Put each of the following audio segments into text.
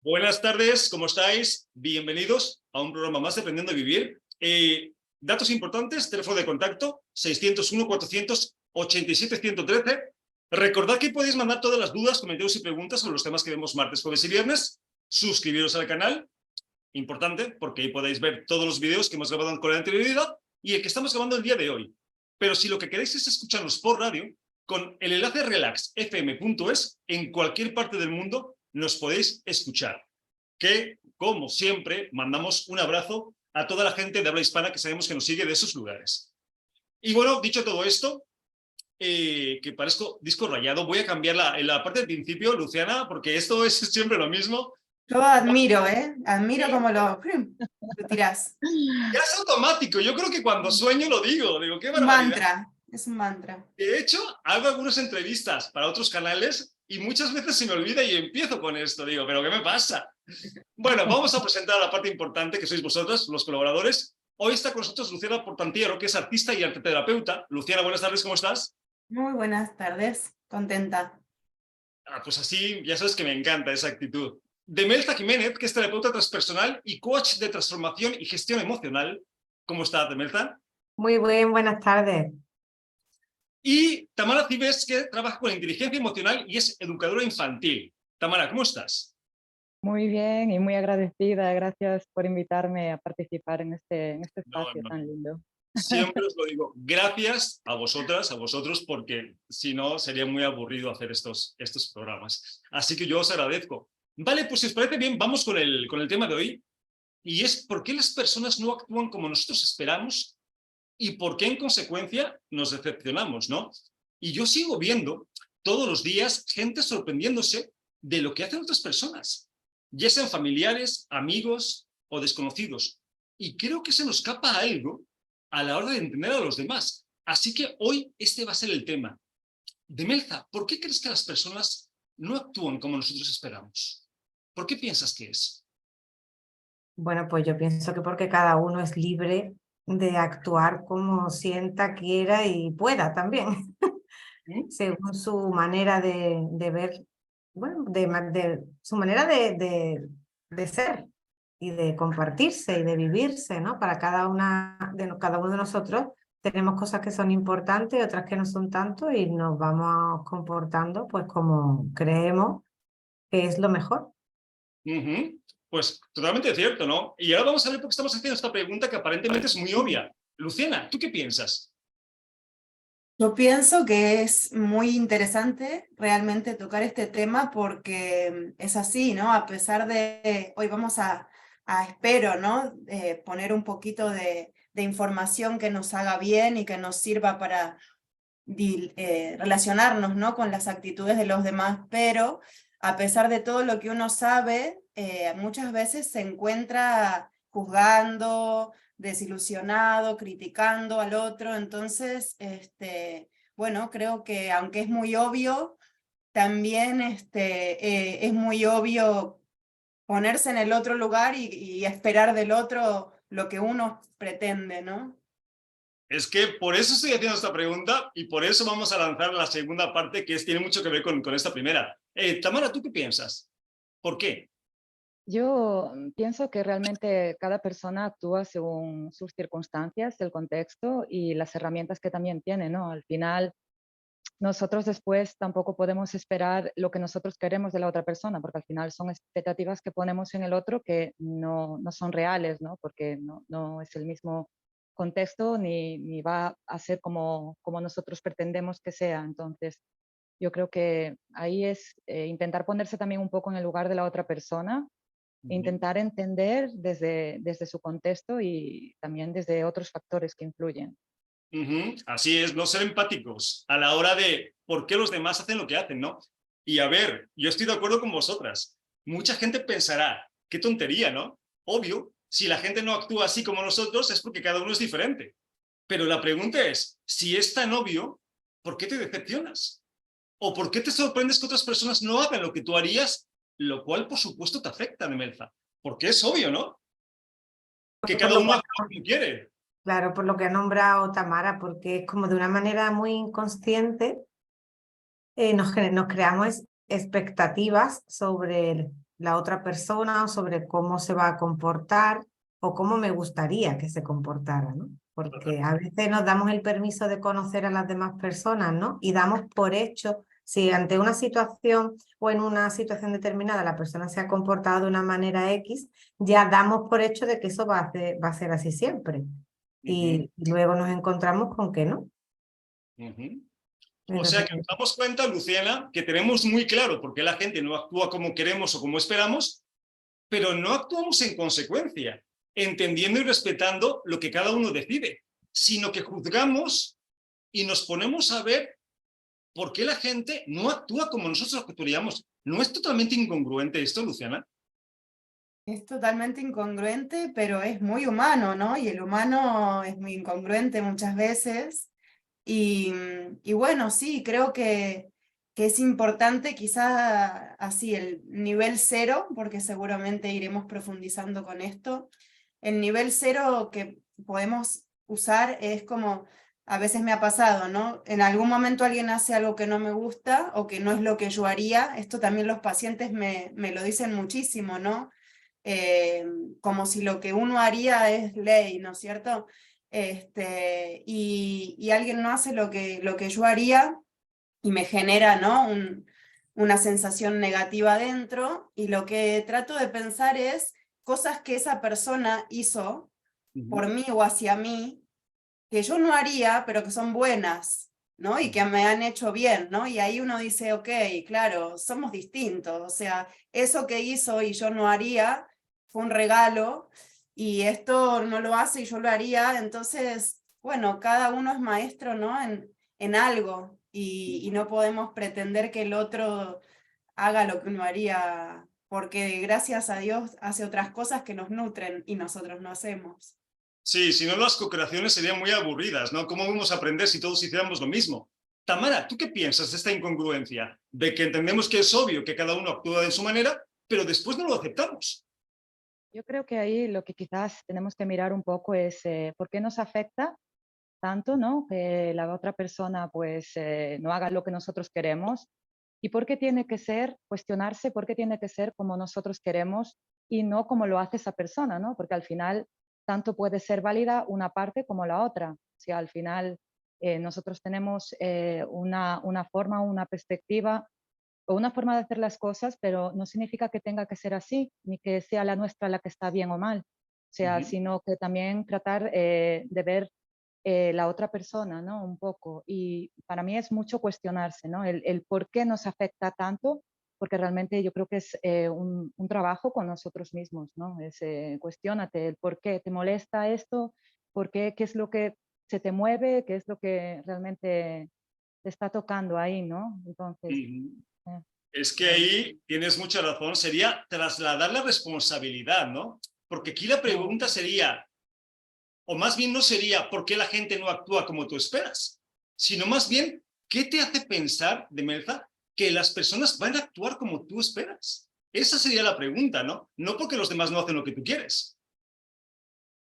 Buenas tardes, ¿cómo estáis? Bienvenidos a un programa más de Aprendiendo a Vivir. Datos importantes, teléfono de contacto 601-487-113. Recordad que podéis mandar todas las dudas, comentarios y preguntas sobre los temas que vemos martes, jueves y viernes. Suscribiros al canal, importante, porque ahí podéis ver todos los vídeos que hemos grabado con anterioridad y el que estamos grabando el día de hoy. Pero si lo que queréis es escucharnos por radio, con el enlace relaxfm.es, en cualquier parte del mundo nos podéis escuchar. Que, como siempre, mandamos un abrazo a toda la gente de habla hispana que sabemos que nos sigue de esos lugares. Y bueno, dicho todo esto, que parezco disco rayado, voy a cambiar la parte del principio, Luciana, porque esto es siempre lo mismo. Yo admiro, admiro cómo lo tirás. Ya es automático, yo creo que cuando sueño lo digo qué barbaridad. Es un mantra. De hecho, hago algunas entrevistas para otros canales y muchas veces se me olvida y empiezo con esto. Digo, ¿pero qué me pasa? Bueno, vamos a presentar la parte importante que sois vosotros, los colaboradores. Hoy está con nosotros Luciana Portantiero, que es artista y arteterapeuta. Luciana, buenas tardes, ¿cómo estás? Muy buenas tardes, contenta. Pues así, ya sabes que me encanta esa actitud. Demelza Jiménez, que es terapeuta transpersonal y coach de transformación y gestión emocional. ¿Cómo estás, Demelza? Muy bien, buenas tardes. Y Tamara Cibes, que trabaja con la inteligencia emocional y es educadora infantil. Tamara, ¿cómo estás? Muy bien y muy agradecida. Gracias por invitarme a participar en este espacio tan lindo. Siempre os lo digo, gracias a vosotras, a vosotros, porque si no sería muy aburrido hacer estos programas. Así que yo os agradezco. Vale, pues si os parece bien, vamos con el tema de hoy. Y es por qué las personas no actúan como nosotros esperamos y por qué en consecuencia nos decepcionamos, ¿no? Y yo sigo viendo todos los días gente sorprendiéndose de lo que hacen otras personas, ya sean familiares, amigos o desconocidos. Y creo que se nos escapa algo a la hora de entender a los demás. Así que hoy este va a ser el tema. Demelza, ¿por qué crees que las personas no actúan como nosotros esperamos? ¿Por qué piensas que es? Bueno, pues yo pienso que porque cada uno es libre de actuar como sienta, quiera y pueda también, según su manera de ver, bueno, de su manera de ser y de compartirse y de vivirse, ¿no? Para cada uno de nosotros tenemos cosas que son importantes y otras que no son tanto y nos vamos comportando pues como creemos que es lo mejor. Pues totalmente cierto, ¿no? Y ahora vamos a ver por qué estamos haciendo esta pregunta que aparentemente es muy obvia. Luciana, ¿tú qué piensas? Yo pienso que es muy interesante realmente tocar este tema porque es así, ¿no? A pesar de, hoy vamos espero, ¿no? Poner un poquito de información que nos haga bien y que nos sirva para relacionarnos, ¿no? Con las actitudes de los demás, pero a pesar de todo lo que uno sabe, muchas veces se encuentra juzgando, desilusionado, criticando al otro. Entonces, bueno, creo que aunque es muy obvio, también es muy obvio ponerse en el otro lugar y esperar del otro lo que uno pretende, ¿no? Es que por eso estoy haciendo esta pregunta y por eso vamos a lanzar la segunda parte que tiene mucho que ver con esta primera. Tamara, ¿tú qué piensas? ¿Por qué? Yo pienso que realmente cada persona actúa según sus circunstancias, el contexto y las herramientas que también tiene, ¿no? Al final, nosotros después tampoco podemos esperar lo que nosotros queremos de la otra persona, porque al final son expectativas que ponemos en el otro que no son reales, ¿no? Porque no es el mismo contexto ni va a ser como nosotros pretendemos que sea. Entonces, yo creo que ahí es intentar ponerse también un poco en el lugar de la otra persona, intentar entender desde su contexto y también desde otros factores que influyen. Así es, no ser empáticos a la hora de por qué los demás hacen lo que hacen, ¿no? Y a ver, yo estoy de acuerdo con vosotras. Mucha gente pensará, qué tontería, ¿no? Obvio, si la gente no actúa así como nosotros es porque cada uno es diferente. Pero la pregunta es, si es tan obvio, ¿por qué te decepcionas? ¿O por qué te sorprendes que otras personas no hagan lo que tú harías? Lo cual, por supuesto, te afecta, Nemelza. Porque es obvio, ¿no? Que cada uno actúa como quiere. Claro, por lo que ha nombrado Tamara, porque es como de una manera muy inconsciente nos creamos expectativas sobre la otra persona o sobre cómo se va a comportar o cómo me gustaría que se comportara, ¿no? Porque a veces nos damos el permiso de conocer a las demás personas, ¿no? Y damos por hecho, si ante una situación o en una situación determinada la persona se ha comportado de una manera X, ya damos por hecho de que eso va a ser así siempre. Y luego nos encontramos con que no. O sea Entonces, que nos damos cuenta, Luciana, que tenemos muy claro por qué la gente no actúa como queremos o como esperamos, pero no actuamos en consecuencia, entendiendo y respetando lo que cada uno decide, sino que juzgamos y nos ponemos a ver por qué la gente no actúa como nosotros actuaríamos. ¿No es totalmente incongruente esto, Luciana? Es totalmente incongruente, pero es muy humano, ¿no? Y el humano es muy incongruente muchas veces. Y bueno, sí, creo que es importante quizá así el nivel cero, porque seguramente iremos profundizando con esto. El nivel cero que podemos usar es como, a veces me ha pasado, ¿no? En algún momento alguien hace algo que no me gusta o que no es lo que yo haría. Esto también los pacientes me lo dicen muchísimo, ¿no? Como si lo que uno haría es ley, ¿no es cierto? Y alguien no hace lo que yo haría y me genera, ¿no? Una sensación negativa dentro, y lo que trato de pensar es cosas que esa persona hizo por mí o hacia mí, que yo no haría, pero que son buenas, ¿no? Y que me han hecho bien, ¿no? Y ahí uno dice, ok, claro, somos distintos, o sea, eso que hizo y yo no haría fue un regalo, y esto no lo hace y yo lo haría, entonces, bueno, cada uno es maestro, ¿no? En algo, y no podemos pretender que el otro haga lo que uno haría, porque gracias a Dios hace otras cosas que nos nutren y nosotros no hacemos. Sí, si no las co-creaciones serían muy aburridas, ¿no? ¿Cómo vamos a aprender si todos hiciéramos lo mismo? Tamara, ¿tú qué piensas de esta incongruencia? De que entendemos que es obvio que cada uno actúa de su manera, pero después no lo aceptamos. Yo creo que ahí lo que quizás tenemos que mirar un poco es por qué nos afecta tanto, ¿no? Que la otra persona pues no haga lo que nosotros queremos, y por qué tiene que ser, cuestionarse por qué tiene que ser como nosotros queremos y no como lo hace esa persona, ¿no? Porque al final tanto puede ser válida una parte como la otra. O sea, al final nosotros tenemos una forma, una perspectiva o una forma de hacer las cosas, pero no significa que tenga que ser así, ni que sea la nuestra la que está bien o mal. O sea, sino que también tratar de ver la otra persona, ¿no? Un poco. Y para mí es mucho cuestionarse, ¿no? El por qué nos afecta tanto, porque realmente yo creo que es un trabajo con nosotros mismos, ¿no? Es cuestiónate el por qué te molesta esto, por qué, qué es lo que se te mueve, qué es lo que realmente te está tocando ahí, ¿no? Entonces, Es que ahí tienes mucha razón, sería trasladar la responsabilidad, ¿no? Porque aquí la pregunta sería, o más bien no sería por qué la gente no actúa como tú esperas, sino más bien, ¿qué te hace pensar, Demelza, que las personas van a actuar como tú esperas? Esa sería la pregunta, ¿no? No porque los demás no hacen lo que tú quieres.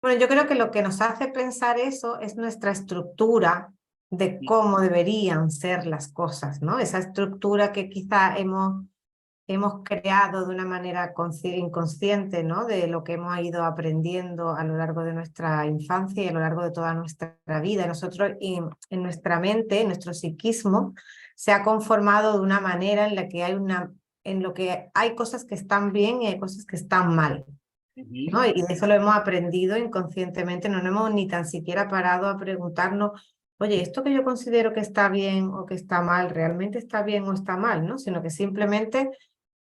bueno, yo creo que lo que nos hace pensar eso es nuestra estructura de cómo deberían ser las cosas, ¿no? Esa estructura que quizá hemos creado de una manera inconsciente, ¿no? De lo que hemos ido aprendiendo a lo largo de nuestra infancia y a lo largo de toda nuestra vida. Nosotros, en nuestra mente, en nuestro psiquismo, se ha conformado de una manera en la que en lo que hay cosas que están bien y hay cosas que están mal, ¿no? Y de eso lo hemos aprendido inconscientemente, no nos hemos ni tan siquiera parado a preguntarnos, oye, esto que yo considero que está bien o que está mal, ¿realmente está bien o está mal? ¿No? Sino que simplemente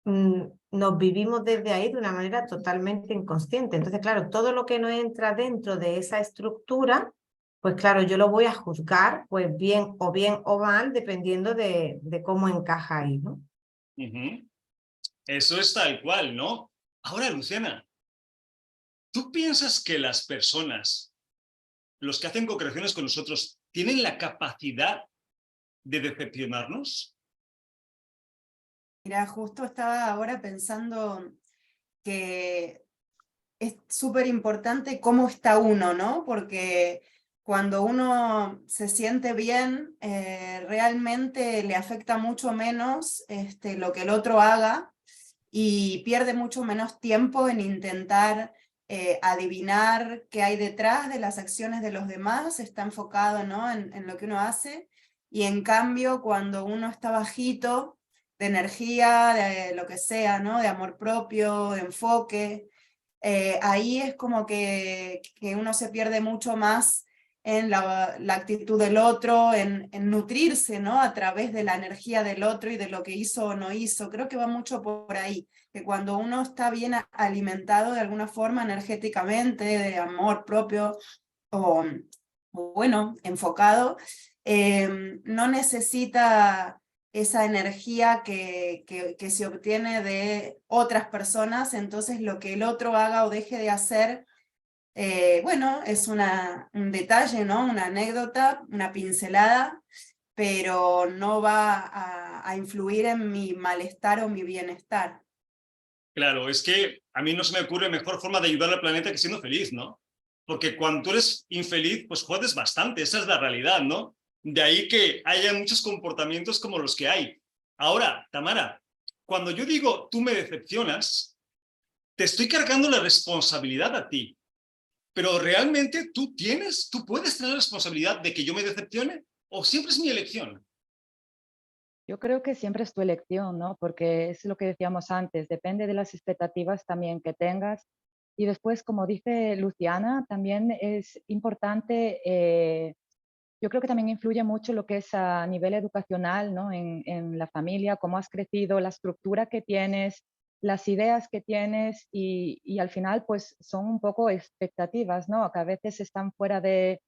nos vivimos desde ahí de una manera totalmente inconsciente. Entonces, claro, todo lo que no entra dentro de esa estructura, pues claro, yo lo voy a juzgar, pues bien o mal, dependiendo de cómo encaja ahí, ¿no? Eso es tal cual, ¿no? Ahora, Luciana, ¿tú piensas que las personas, los que hacen co-creaciones con nosotros, tienen la capacidad de decepcionarnos? Mira, justo estaba ahora pensando que es súper importante cómo está uno, ¿no? Porque cuando uno se siente bien, realmente le afecta mucho menos lo que el otro haga. y pierde mucho menos tiempo en intentar adivinar qué hay detrás de las acciones de los demás, está enfocado, ¿no?, en lo que uno hace, y en cambio cuando uno está bajito de energía, de lo que sea, ¿no?, de amor propio, de enfoque, ahí es como que uno se pierde mucho más en la actitud del otro, en nutrirse, ¿no?, a través de la energía del otro y de lo que hizo o no hizo. Creo que va mucho por ahí, que cuando uno está bien alimentado de alguna forma energéticamente, de amor propio, o bueno, enfocado, no necesita esa energía que se obtiene de otras personas, entonces lo que el otro haga o deje de hacer, bueno, es un detalle, ¿no?, una anécdota, una pincelada, pero no va a influir en mi malestar o mi bienestar. Claro, es que a mí no se me ocurre mejor forma de ayudar al planeta que siendo feliz, ¿no? Porque cuando tú eres infeliz, pues jodes bastante, esa es la realidad, ¿no? De ahí que haya muchos comportamientos como los que hay. Ahora, Tamara, cuando yo digo tú me decepcionas, te estoy cargando la responsabilidad a ti, pero realmente tú puedes tener la responsabilidad de que yo me decepcione, o siempre es mi elección. Yo creo que siempre es tu elección, ¿no? Porque es lo que decíamos antes, depende de las expectativas también que tengas. Y después, como dice Luciana, también es importante, yo creo que también influye mucho lo que es a nivel educacional, ¿no? En la familia, cómo has crecido, la estructura que tienes, las ideas que tienes y al final, pues son un poco expectativas, ¿no? Que a veces están fuera de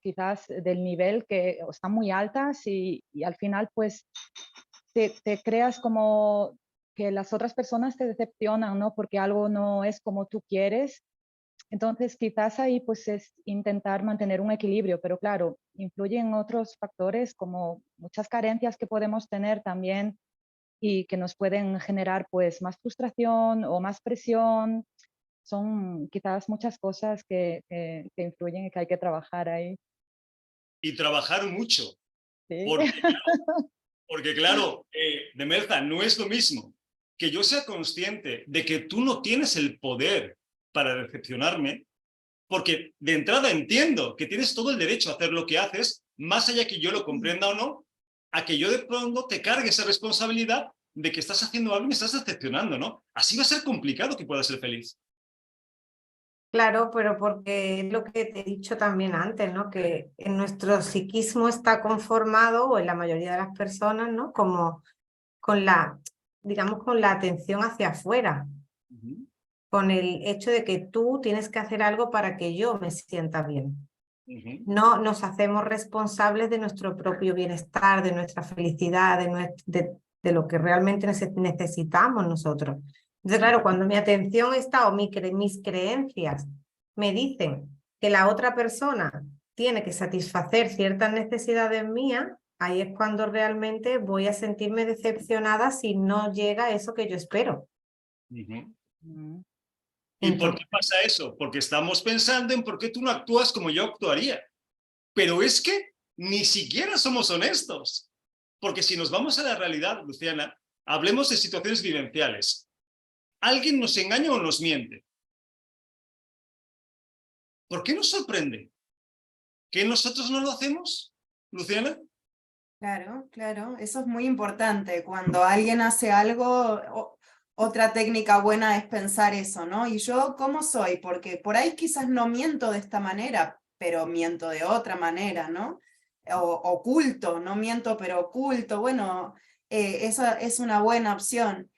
quizás del nivel que o están muy altas y al final, pues te creas como que las otras personas te decepcionan, ¿no? Porque algo no es como tú quieres. Entonces, quizás ahí pues es intentar mantener un equilibrio, pero claro, influyen otros factores como muchas carencias que podemos tener también y que nos pueden generar pues más frustración o más presión. Son quizás muchas cosas que influyen y que hay que trabajar ahí. Y trabajar mucho, Sí. porque claro, Demelza, no es lo mismo que yo sea consciente de que tú no tienes el poder para decepcionarme, porque de entrada entiendo que tienes todo el derecho a hacer lo que haces, más allá que yo lo comprenda o no, a que yo de pronto te cargue esa responsabilidad de que estás haciendo algo y me estás decepcionando, ¿no? Así va a ser complicado que puedas ser feliz. Claro, pero porque es lo que te he dicho también antes, ¿no? Que en nuestro psiquismo está conformado, o en la mayoría de las personas, ¿no?, como con digamos, con la atención hacia afuera, con el hecho de que tú tienes que hacer algo para que yo me sienta bien. No nos hacemos responsables de nuestro propio bienestar, de nuestra felicidad, de lo que realmente necesitamos nosotros. Entonces, claro, cuando mi atención está o mis creencias me dicen que la otra persona tiene que satisfacer ciertas necesidades mías, ahí es cuando realmente voy a sentirme decepcionada si no llega eso que yo espero. Mm. ¿Y por Entonces, qué pasa eso? Porque estamos pensando en por qué tú no actúas como yo actuaría. Pero es que ni siquiera somos honestos. Porque si nos vamos a la realidad, Luciana, hablemos de situaciones vivenciales. ¿Alguien nos engaña o nos miente? ¿Por qué nos sorprende? ¿Que nosotros no lo hacemos, Luciana? Claro, claro, eso es muy importante. Cuando alguien hace algo, otra técnica buena es pensar eso, ¿no? ¿Y yo cómo soy? Porque por ahí quizás no miento de esta manera, pero miento de otra manera, ¿no? Oculto, no miento, pero oculto. Bueno, esa es una buena opción.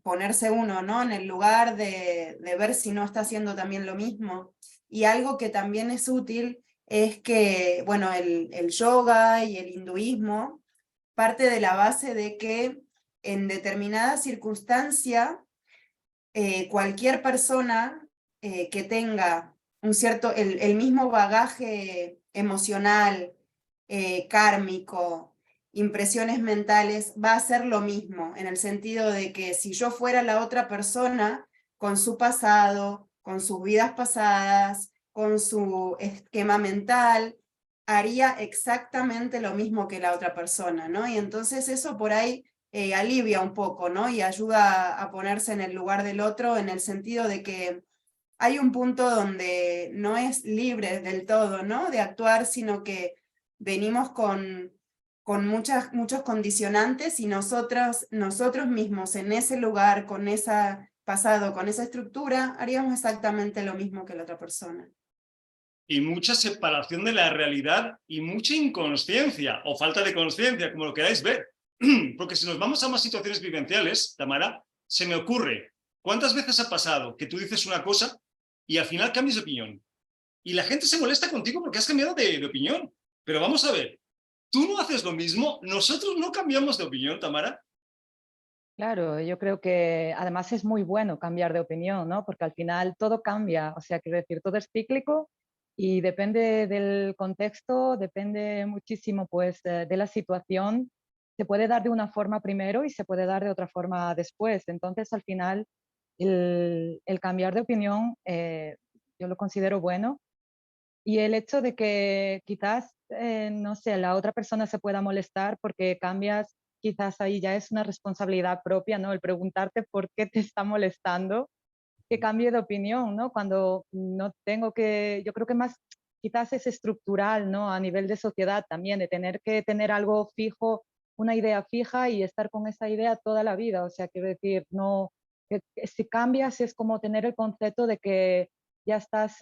Ponerse uno, ¿no?, en el lugar de ver si no está haciendo también lo mismo. Y algo que también es útil es que, bueno, el yoga y el hinduismo parte de la base de que en determinada circunstancia, cualquier persona que tenga el mismo bagaje emocional, kármico, impresiones mentales, va a hacer lo mismo, en el sentido de que si yo fuera la otra persona, con su pasado, con sus vidas pasadas, con su esquema mental, haría exactamente lo mismo que la otra persona, ¿no? Y entonces eso por ahí alivia un poco, ¿no? Y ayuda a ponerse en el lugar del otro, en el sentido de que hay un punto donde no es libre del todo, ¿no? De actuar, sino que venimos con muchos condicionantes y nosotros mismos en ese lugar, con ese pasado, con esa estructura, haríamos exactamente lo mismo que la otra persona. Y mucha separación de la realidad y mucha inconsciencia o falta de consciencia, como lo queráis ver. Porque si nos vamos a más situaciones vivenciales, Tamara, se me ocurre, ¿cuántas veces ha pasado que tú dices una cosa y al final cambias de opinión? Y la gente se molesta contigo porque has cambiado de opinión. Pero vamos a ver, tú no haces lo mismo, nosotros no cambiamos de opinión, Tamara. Claro, yo creo que además es muy bueno cambiar de opinión, ¿no? Porque al final todo cambia, o sea, quiero decir, todo es cíclico y depende del contexto, depende muchísimo pues de la situación. Se puede dar de una forma primero y se puede dar de otra forma después. Entonces, al final, el cambiar de opinión yo lo considero bueno. Y el hecho de que quizás, no sé, la otra persona se pueda molestar porque cambias, quizás ahí ya es una responsabilidad propia, ¿no? El preguntarte por qué te está molestando, que cambie de opinión, ¿no? Cuando no tengo que, yo creo que más quizás es estructural, ¿no? A nivel de sociedad también, de tener que tener algo fijo, una idea fija y estar con esa idea toda la vida. O sea, quiero decir, no, que si cambias es como tener el concepto de que ya estás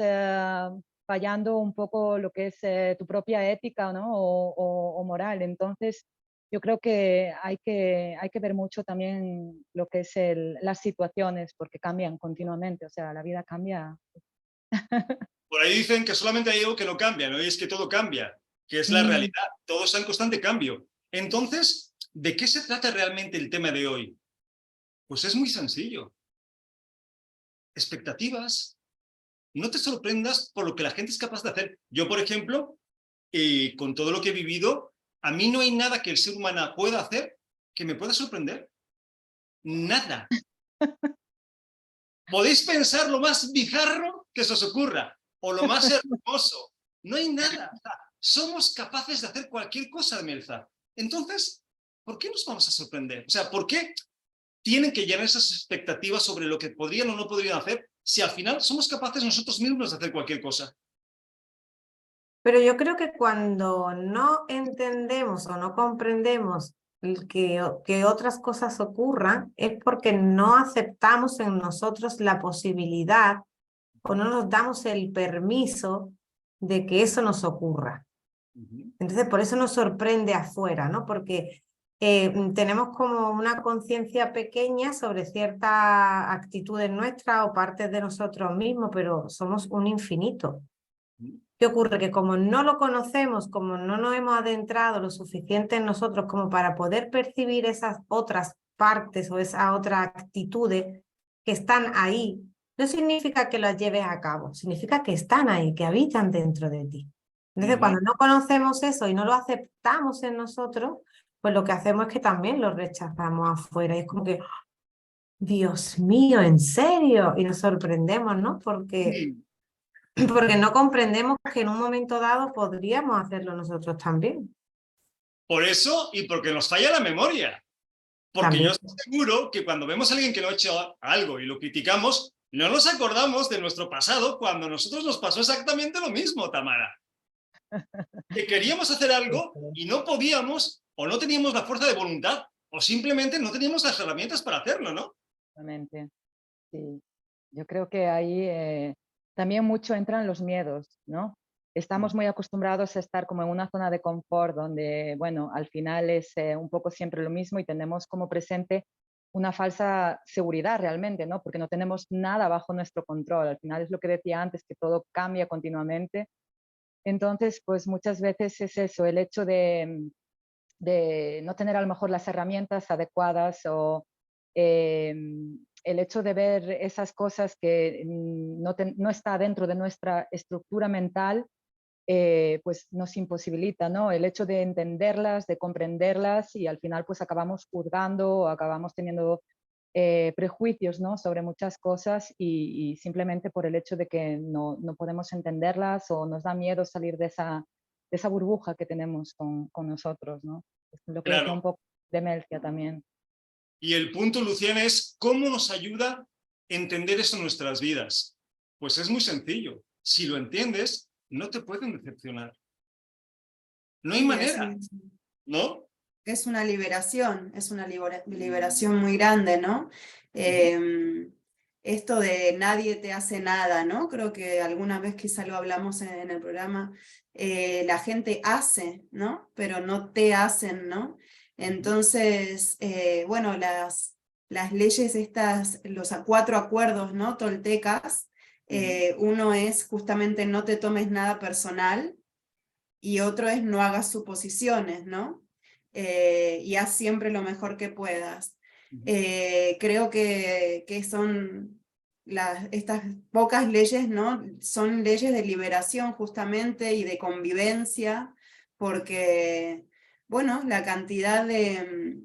fallando un poco lo que es tu propia ética, ¿no? O moral. Entonces, yo creo que hay que ver mucho también lo que es las situaciones, porque cambian continuamente, o sea, la vida cambia. Por ahí dicen que solamente hay algo que no cambia, ¿no? Y es que todo cambia, que es la realidad. Todo está en constante cambio. Entonces, ¿de qué se trata realmente el tema de hoy? Pues es muy sencillo. Expectativas. No te sorprendas por lo que la gente es capaz de hacer. Yo, por ejemplo, con todo lo que he vivido, a mí no hay nada que el ser humano pueda hacer que me pueda sorprender. Nada. Podéis pensar lo más bizarro que se os ocurra o lo más hermoso. No hay nada. O sea, somos capaces de hacer cualquier cosa, Melza. Entonces, ¿por qué nos vamos a sorprender? O sea, ¿por qué tienen que llenar esas expectativas sobre lo que podrían o no podrían hacer si al final somos capaces nosotros mismos de hacer cualquier cosa? Pero yo creo que cuando no entendemos o no comprendemos que otras cosas ocurran, es porque no aceptamos en nosotros la posibilidad o no nos damos el permiso de que eso nos ocurra. Entonces, por eso nos sorprende afuera, ¿no? Porque tenemos como una conciencia pequeña sobre ciertas actitudes nuestras o partes de nosotros mismos, pero somos un infinito. ¿Qué ocurre? Que como no lo conocemos, como no nos hemos adentrado lo suficiente en nosotros como para poder percibir esas otras partes o esas otras actitudes que están ahí, no significa que las lleves a cabo, significa que están ahí, que habitan dentro de ti. Entonces, cuando no conocemos eso y no lo aceptamos en nosotros, pues lo que hacemos es que también lo rechazamos afuera. Y es como que, Dios mío, ¿en serio? Y nos sorprendemos, ¿no? Porque no comprendemos que en un momento dado podríamos hacerlo nosotros también. Por eso y porque nos falla la memoria. Porque También. yo estoy seguro que cuando vemos a alguien que no ha hecho algo y lo criticamos, no nos acordamos de nuestro pasado cuando a nosotros nos pasó exactamente lo mismo, Tamara. Que queríamos hacer algo y no podíamos o no teníamos la fuerza de voluntad o simplemente no teníamos las herramientas para hacerlo, ¿no? Exactamente, sí. Yo creo que ahí también mucho entran los miedos, ¿no? Estamos muy acostumbrados a estar como en una zona de confort donde, bueno, al final es un poco siempre lo mismo y tenemos como presente una falsa seguridad realmente, ¿no? Porque no tenemos nada bajo nuestro control. Al final es lo que decía antes, que todo cambia continuamente. Entonces, pues muchas veces es eso, el hecho de no tener a lo mejor las herramientas adecuadas o el hecho de ver esas cosas que no está dentro de nuestra estructura mental, pues nos imposibilita, ¿no? El hecho de entenderlas, de comprenderlas y al final pues acabamos juzgando o acabamos teniendo prejuicios, ¿no? Sobre muchas cosas y simplemente por el hecho de que no podemos entenderlas o nos da miedo salir de esa burbuja que tenemos con nosotros, ¿no? Es lo que decía un Claro. poco de Melcia también. Y el punto, Luciana, es ¿cómo nos ayuda a entender eso en nuestras vidas? Pues es muy sencillo. Si lo entiendes, no te pueden decepcionar. No hay Sí, manera, ¿no? es una liberación, es una liberación muy grande, ¿no? Esto de nadie te hace nada, ¿no? Creo que alguna vez quizá lo hablamos en el programa, la gente hace, ¿no? Pero no te hacen, ¿no? Entonces, bueno, las leyes estas, los 4 acuerdos, ¿no? Toltecas, uno es justamente no te tomes nada personal y otro es no hagas suposiciones, ¿no? Y haz siempre lo mejor que puedas. Creo que son estas pocas leyes, ¿no? Son leyes de liberación justamente y de convivencia, porque, bueno, la cantidad de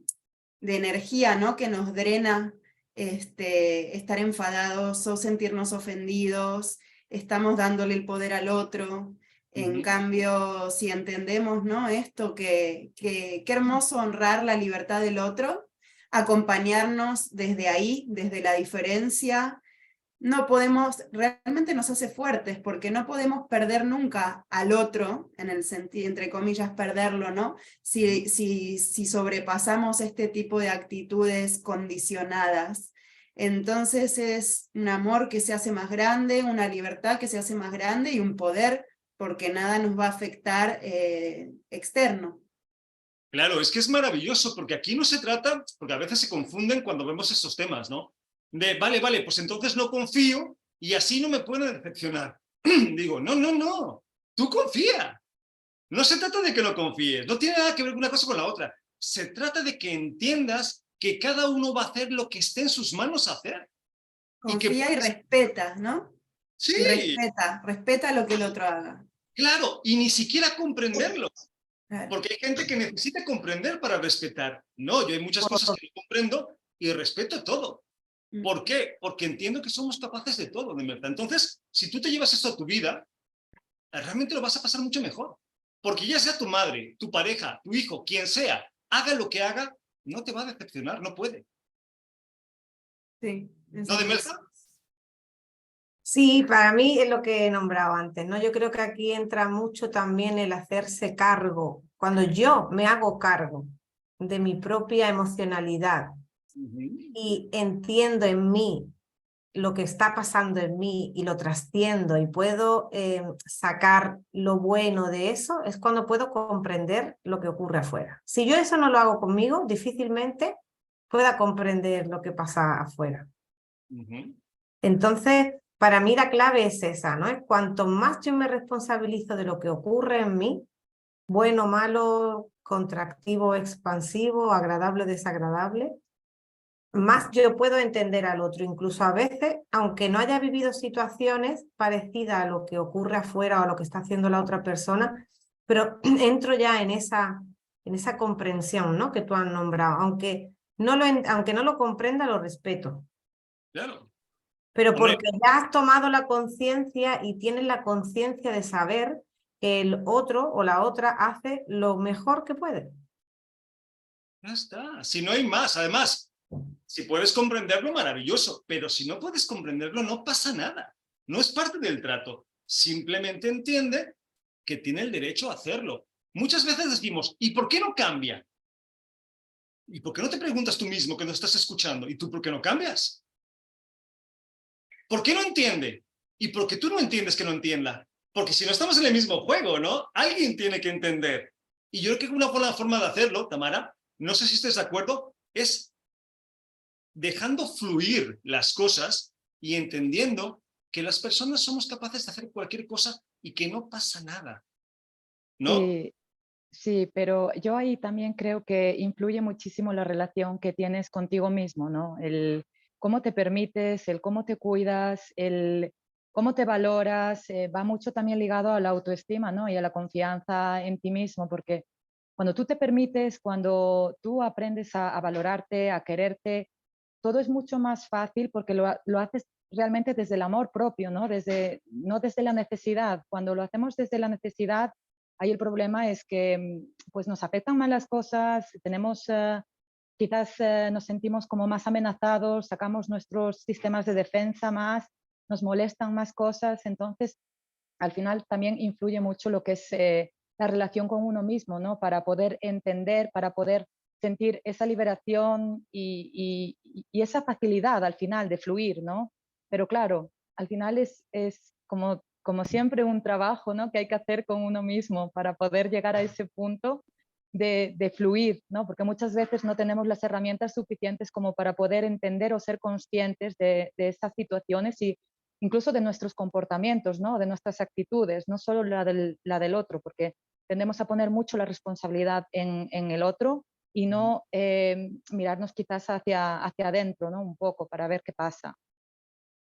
energía, ¿no? Que nos drena estar enfadados o sentirnos ofendidos, estamos dándole el poder al otro. En cambio, si entendemos, ¿no? Esto, qué hermoso honrar la libertad del otro, acompañarnos desde ahí, desde la diferencia, no podemos, realmente nos hace fuertes, porque no podemos perder nunca al otro, en el sentido, entre comillas, perderlo, ¿no? Si sobrepasamos este tipo de actitudes condicionadas. Entonces es un amor que se hace más grande, una libertad que se hace más grande y un poder, porque nada nos va a afectar externo. Claro, es que es maravilloso, porque aquí no se trata, porque a veces se confunden cuando vemos estos temas, ¿no? De, vale, pues entonces no confío y así no me pueden decepcionar. Digo, no, tú confía. No se trata de que no confíes, no tiene nada que ver una cosa con la otra. Se trata de que entiendas que cada uno va a hacer lo que esté en sus manos hacer. Confía y respeta, ¿no? Sí, Y respeta lo que el otro haga. claro, y ni siquiera comprenderlo. Claro. Porque hay gente que necesita comprender para respetar. No, yo hay muchas cosas que no comprendo y respeto todo. ¿Por qué? Porque entiendo que somos capaces de todo, de verdad. Entonces, si tú te llevas esto a tu vida, realmente lo vas a pasar mucho mejor. Porque ya sea tu madre, tu pareja, tu hijo, quien sea, haga lo que haga, no te va a decepcionar, no puede. Sí, ¿No, Demelza? Sí, para mí es lo que he nombrado antes, ¿no? Yo creo que aquí entra mucho también el hacerse cargo. Cuando yo me hago cargo de mi propia emocionalidad y entiendo en mí lo que está pasando en mí y lo trasciendo y puedo sacar lo bueno de eso, es cuando puedo comprender lo que ocurre afuera. Si yo eso no lo hago conmigo, difícilmente pueda comprender lo que pasa afuera. Entonces, para mí la clave es esa, ¿no? Es cuanto más yo me responsabilizo de lo que ocurre en mí, bueno, malo, contractivo, expansivo, agradable, desagradable, más yo puedo entender al otro, incluso a veces, aunque no haya vivido situaciones parecidas a lo que ocurre afuera o a lo que está haciendo la otra persona, pero entro ya en esa comprensión, ¿no? Que tú has nombrado, aunque no lo comprenda, lo respeto. Claro. Pero Hombre, porque ya has tomado la conciencia y tienes la conciencia de saber que el otro o la otra hace lo mejor que puede. ya está. Si no hay más, además, si puedes comprenderlo, maravilloso, pero si no puedes comprenderlo, no pasa nada. No es parte del trato. Simplemente entiende que tiene el derecho a hacerlo. Muchas veces decimos, ¿y por qué no cambia? ¿Y por qué no te preguntas tú mismo que no estás escuchando? ¿Y tú por qué no cambias? ¿Por qué no entiende? ¿Y por qué tú no entiendes que no entienda? Porque si no estamos en el mismo juego, ¿no? Alguien tiene que entender. Y yo creo que una buena forma de hacerlo, Tamara, no sé si estés de acuerdo, es dejando fluir las cosas y entendiendo que las personas somos capaces de hacer cualquier cosa y que no pasa nada, ¿no? Sí, sí, pero yo ahí también creo que influye muchísimo la relación que tienes contigo mismo, ¿no? El cómo te permites, el cómo te cuidas, el cómo te valoras, va mucho también ligado a la autoestima, ¿no? Y a la confianza en ti mismo, porque cuando tú te permites, cuando tú aprendes a valorarte, a quererte, todo es mucho más fácil porque lo haces realmente desde el amor propio, ¿no? No desde la necesidad. Cuando lo hacemos desde la necesidad, ahí el problema es que pues nos afectan mal las cosas, tenemos quizás nos sentimos como más amenazados, sacamos nuestros sistemas de defensa más, nos molestan más cosas, entonces al final también influye mucho lo que es la relación con uno mismo, ¿no? Para poder entender, para poder sentir esa liberación y esa facilidad al final de fluir, ¿no? Pero claro, al final es como siempre un trabajo, ¿no? Que hay que hacer con uno mismo para poder llegar a ese punto de fluir, ¿no? Porque muchas veces no tenemos las herramientas suficientes como para poder entender o ser conscientes de esas situaciones y incluso de nuestros comportamientos, ¿no? De nuestras actitudes, no solo la del otro, porque tendemos a poner mucho la responsabilidad en el otro y no mirarnos quizás hacia adentro, ¿no? Un poco para ver qué pasa.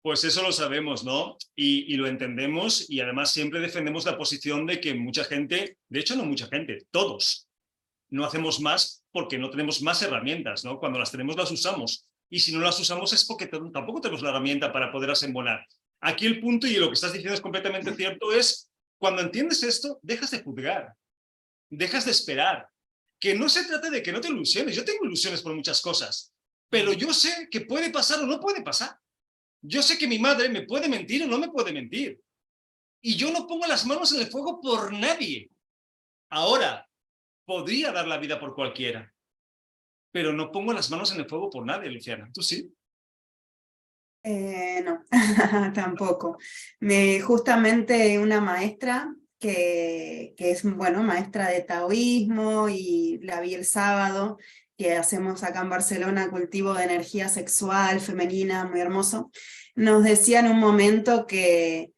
Pues eso lo sabemos, ¿no? Y lo entendemos, y además siempre defendemos la posición de que mucha gente, de hecho no mucha gente, todos, no hacemos más porque no tenemos más herramientas, ¿no? Cuando las tenemos las usamos, y si no las usamos es porque tampoco tenemos la herramienta para poderlas embonar. Aquí el punto, y lo que estás diciendo es completamente cierto, es cuando entiendes esto, dejas de juzgar, dejas de esperar, que no se trata de que no te ilusiones. Yo tengo ilusiones por muchas cosas, pero yo sé que puede pasar o no puede pasar. Yo sé que mi madre me puede mentir o no me puede mentir. Y yo no pongo las manos en el fuego por nadie. Ahora, podría dar la vida por cualquiera, pero no pongo las manos en el fuego por nadie, Luciana. ¿Tú sí? No, tampoco. Justamente una maestra que es, bueno, maestra de taoísmo, y la vi el sábado, que hacemos acá en Barcelona cultivo de energía sexual femenina, muy hermoso, nos decía en un momento que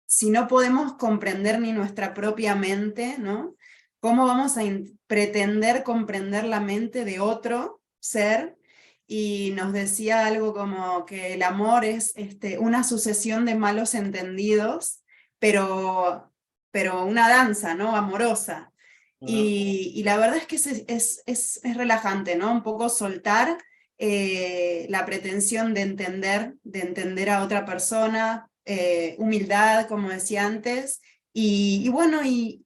si no podemos comprender ni nuestra propia mente, ¿no? ¿Cómo vamos a pretender comprender la mente de otro ser? Y nos decía algo como que el amor es una sucesión de malos entendidos, pero una danza, ¿no? Amorosa. Y la verdad es que es relajante, ¿no? Un poco soltar la pretensión de entender a otra persona, humildad, como decía antes, y bueno, y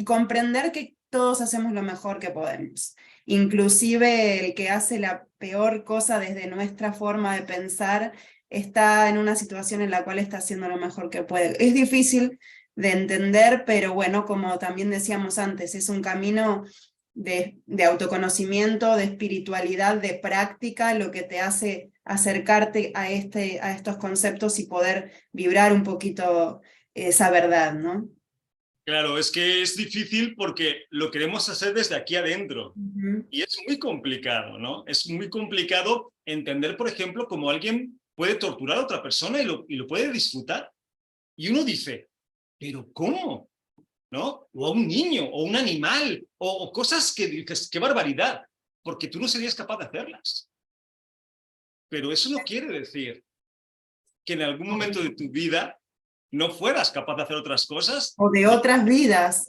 comprender que todos hacemos lo mejor que podemos. Inclusive el que hace la peor cosa desde nuestra forma de pensar está en una situación en la cual está haciendo lo mejor que puede. Es difícil de entender, pero bueno, como también decíamos antes, es un camino de autoconocimiento, de espiritualidad, de práctica, lo que te hace acercarte a estos conceptos y poder vibrar un poquito esa verdad, ¿no? Claro, es que es difícil porque lo queremos hacer desde aquí adentro. Y es muy complicado, ¿no? Es muy complicado entender, por ejemplo, cómo alguien puede torturar a otra persona y lo puede disfrutar. Y uno dice, ¿pero cómo? ¿No? O a un niño, o un animal, o cosas que dices, qué barbaridad, porque tú no serías capaz de hacerlas. Pero eso no quiere decir que en algún momento de tu vida no fueras capaz de hacer otras cosas. O de otras vidas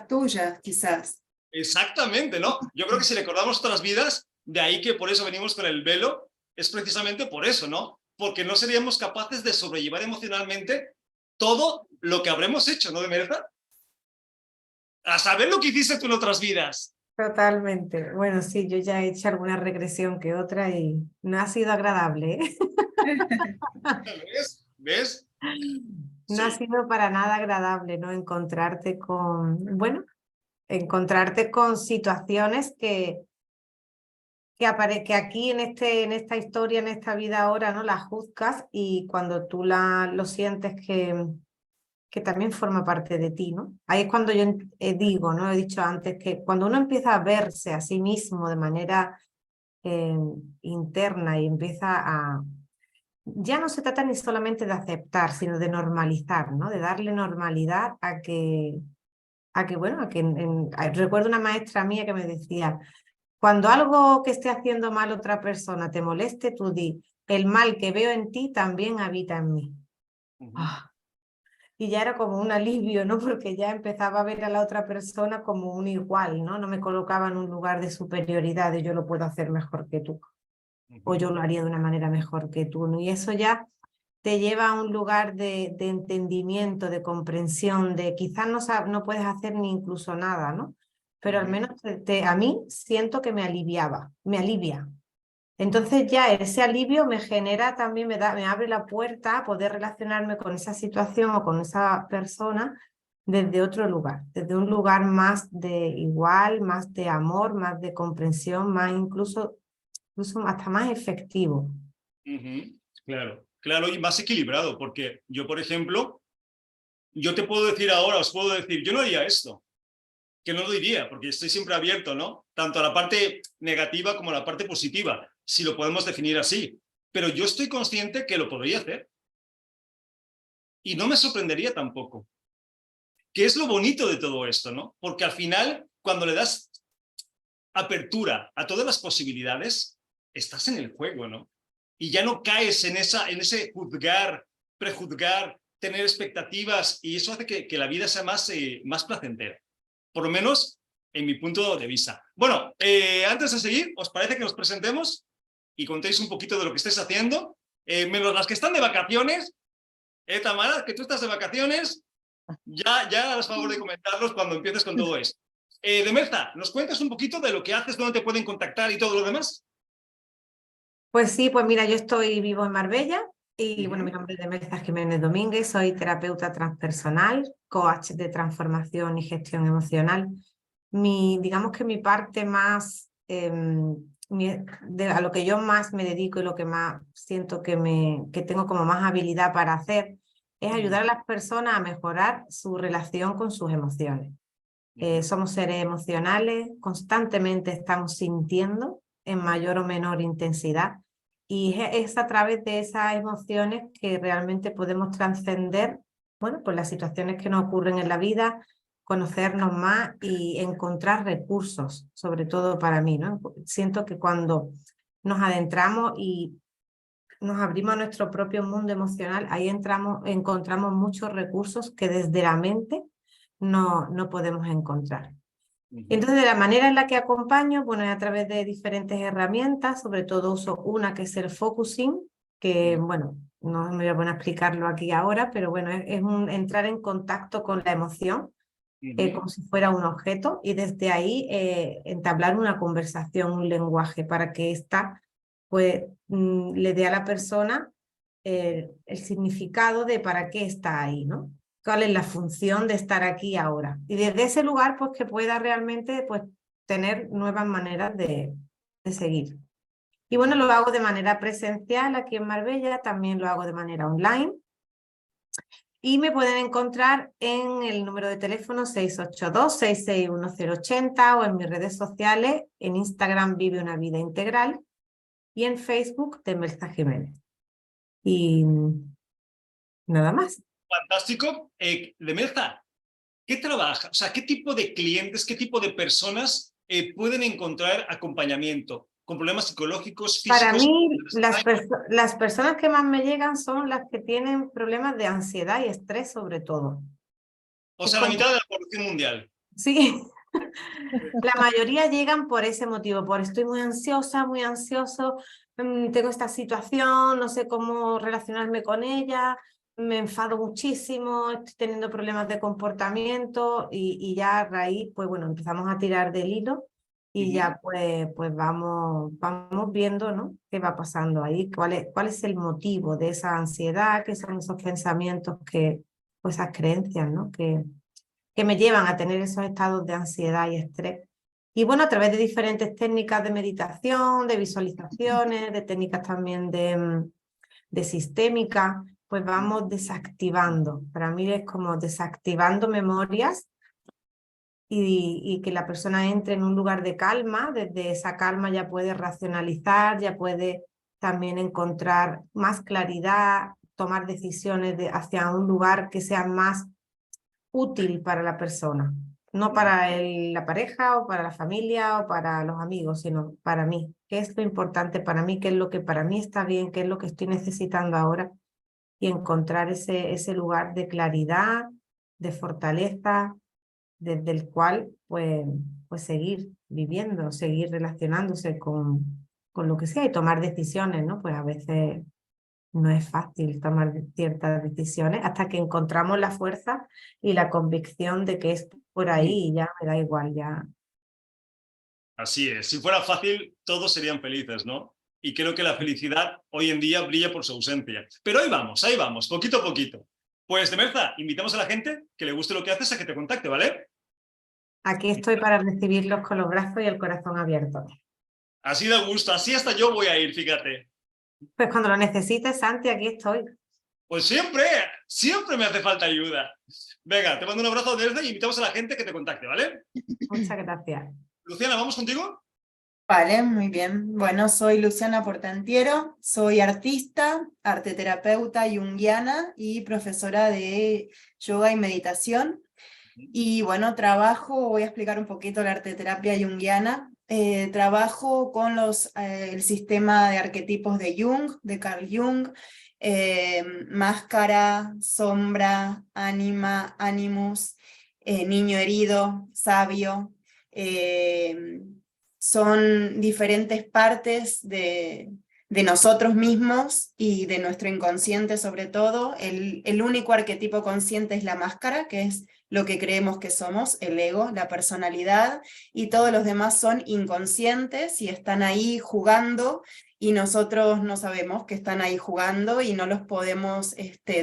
tuyas, quizás. Exactamente, ¿no? Yo creo que si recordamos otras vidas, de ahí que por eso venimos con el velo, es precisamente por eso, ¿no? Porque no seríamos capaces de sobrellevar emocionalmente todo lo que habremos hecho, ¿no, Demerza? A saber lo que hiciste tú en otras vidas. Totalmente. Bueno, sí, yo ya he hecho alguna regresión que otra y no ha sido agradable, ¿eh? ¿Ves? ¿Ves? No ha sido para nada agradable, ¿no? Encontrarte con, bueno, encontrarte con situaciones que aquí en esta historia, en esta vida ahora, ¿no? Las juzgas, y cuando tú lo sientes que también forma parte de ti, ¿no? Ahí es cuando yo digo, ¿no? He dicho antes que cuando uno empieza a verse a sí mismo de manera interna y empieza a... Ya no se trata ni solamente de aceptar, sino de normalizar, ¿no? De darle normalidad bueno, recuerdo una maestra mía que me decía, cuando algo que esté haciendo mal otra persona te moleste, tú di, el mal que veo en ti también habita en mí. Y ya era como un alivio, ¿no? Porque ya empezaba a ver a la otra persona como un igual, ¿no? No me colocaba en un lugar de superioridad, de yo lo puedo hacer mejor que tú, o yo lo haría de una manera mejor que tú, ¿no? Y eso ya te lleva a un lugar de entendimiento, de comprensión, de quizás no puedes hacer ni incluso nada, ¿no? pero al menos a mí siento que me alivia. Entonces ya ese alivio me genera también, me abre la puerta a poder relacionarme con esa situación o con esa persona desde otro lugar, desde un lugar más de igual, más de amor, más de comprensión, más incluso hasta más efectivo. Claro, claro, y más equilibrado, porque yo, por ejemplo, yo te puedo decir ahora, os puedo decir, yo no haría esto, que no lo diría, porque estoy siempre abierto, ¿no? Tanto a la parte negativa como a la parte positiva, si lo podemos definir así. Pero yo estoy consciente que lo podría hacer. Y no me sorprendería tampoco. Que es lo bonito de todo esto, ¿no? Porque al final, cuando le das apertura a todas las posibilidades, estás en el juego, ¿no? Y ya no caes en ese juzgar, prejuzgar, tener expectativas, y eso hace que la vida sea más placentera. Por lo menos en mi punto de vista. Bueno, antes de seguir, ¿os parece que nos presentemos y contéis un poquito de lo que estáis haciendo? Menos las que están de vacaciones. Tamara, que tú estás de vacaciones, ya harás favor de comentarlos cuando empieces con todo esto. Demelza, ¿nos cuentas un poquito de lo que haces, dónde te pueden contactar y todo lo demás? Pues sí, pues mira, yo vivo en Marbella y bueno, mi nombre es Demelza Jiménez Domínguez, soy terapeuta transpersonal, coach de transformación y gestión emocional. Digamos que mi parte más, a lo que yo más me dedico y lo que más siento que tengo como más habilidad para hacer, es ayudar a las personas a mejorar su relación con sus emociones. Somos seres emocionales, constantemente estamos sintiendo en mayor o menor intensidad, y es a través de esas emociones que realmente podemos trascender, bueno, pues las situaciones que nos ocurren en la vida, conocernos más y encontrar recursos, sobre todo para mí, ¿no? Siento que cuando nos adentramos y nos abrimos a nuestro propio mundo emocional, ahí encontramos muchos recursos que desde la mente no podemos encontrar. Entonces, de la manera en la que acompaño, bueno, es a través de diferentes herramientas, sobre todo uso una que es el focusing, que, bueno, no me voy a poner a explicarlo aquí ahora, pero bueno, es entrar en contacto con la emoción, como si fuera un objeto, y desde ahí entablar una conversación, un lenguaje, para que ésta pues, le dé a la persona el significado de para qué está ahí, ¿no? Cuál es la función de estar aquí ahora. Y desde ese lugar, pues que pueda realmente pues, tener nuevas maneras de seguir. Y bueno, lo hago de manera presencial aquí en Marbella, también lo hago de manera online. Y me pueden encontrar en el número de teléfono 682-661-080 o en mis redes sociales, en Instagram Vive una Vida Integral y en Facebook Demelza Jiménez. Y nada más. Fantástico. Demelza, ¿qué trabaja? O sea, ¿qué tipo de clientes, qué tipo de personas pueden encontrar acompañamiento con problemas psicológicos, físicos? Para mí, las personas que más me llegan son las que tienen problemas de ansiedad y estrés, sobre todo. O sea, la mitad de la población mundial. Sí, la mayoría llegan por ese motivo, por estoy muy ansiosa, muy ansioso, tengo esta situación, no sé cómo relacionarme con ella, me enfado muchísimo, estoy teniendo problemas de comportamiento y ya a raíz, pues bueno, empezamos a tirar del hilo y ya pues vamos viendo, ¿no? ¿Qué va pasando ahí? ¿Cuál es el motivo de esa ansiedad? ¿Qué son esos pensamientos pues esas creencias, ¿no? Que me llevan a tener esos estados de ansiedad y estrés? Y bueno, a través de diferentes técnicas de meditación, de visualizaciones, de técnicas también de sistémica, pues vamos desactivando. Para mí es como desactivando memorias y que la persona entre en un lugar de calma. Desde esa calma ya puede racionalizar, ya puede también encontrar más claridad, tomar decisiones hacia un lugar que sea más útil para la persona, no para la pareja o para la familia o para los amigos, sino para mí. ¿Qué es lo importante para mí? ¿Qué es lo que para mí está bien? ¿Qué es lo que estoy necesitando ahora? Y encontrar ese lugar de claridad, de fortaleza, desde el cual pues seguir viviendo, seguir relacionándose con lo que sea y tomar decisiones, ¿no? Pues a veces no es fácil tomar ciertas decisiones hasta que encontramos la fuerza y la convicción de que es por ahí y ya me da igual, ya Así es. Si fuera fácil, todos serían felices, ¿no? Y creo que la felicidad hoy en día brilla por su ausencia. Pero ahí vamos, poquito a poquito. Pues, Demerza, invitamos a la gente que le guste lo que haces a que te contacte, ¿vale? Aquí estoy para recibirlos con los brazos y el corazón abiertos. Así da gusto, así hasta yo voy a ir, fíjate. Pues cuando lo necesites, Santi, aquí estoy. Pues siempre me hace falta ayuda. Venga, te mando un abrazo desde y invitamos a la gente que te contacte, ¿vale? Muchas gracias. Luciana, ¿vamos contigo? Vale, muy bien. Bueno, soy Luciana Portantiero, soy artista, arteterapeuta junguiana y profesora de yoga y meditación. Y bueno, voy a explicar un poquito la arteterapia junguiana. Trabajo con el sistema de arquetipos de Jung, de Carl Jung, máscara, sombra, ánima, animus, niño herido, sabio. Son diferentes partes de nosotros mismos y de nuestro inconsciente sobre todo. El único arquetipo consciente es la máscara, que es lo que creemos que somos, el ego, la personalidad, y todos los demás son inconscientes y están ahí jugando, y nosotros no sabemos que están ahí jugando y no los podemos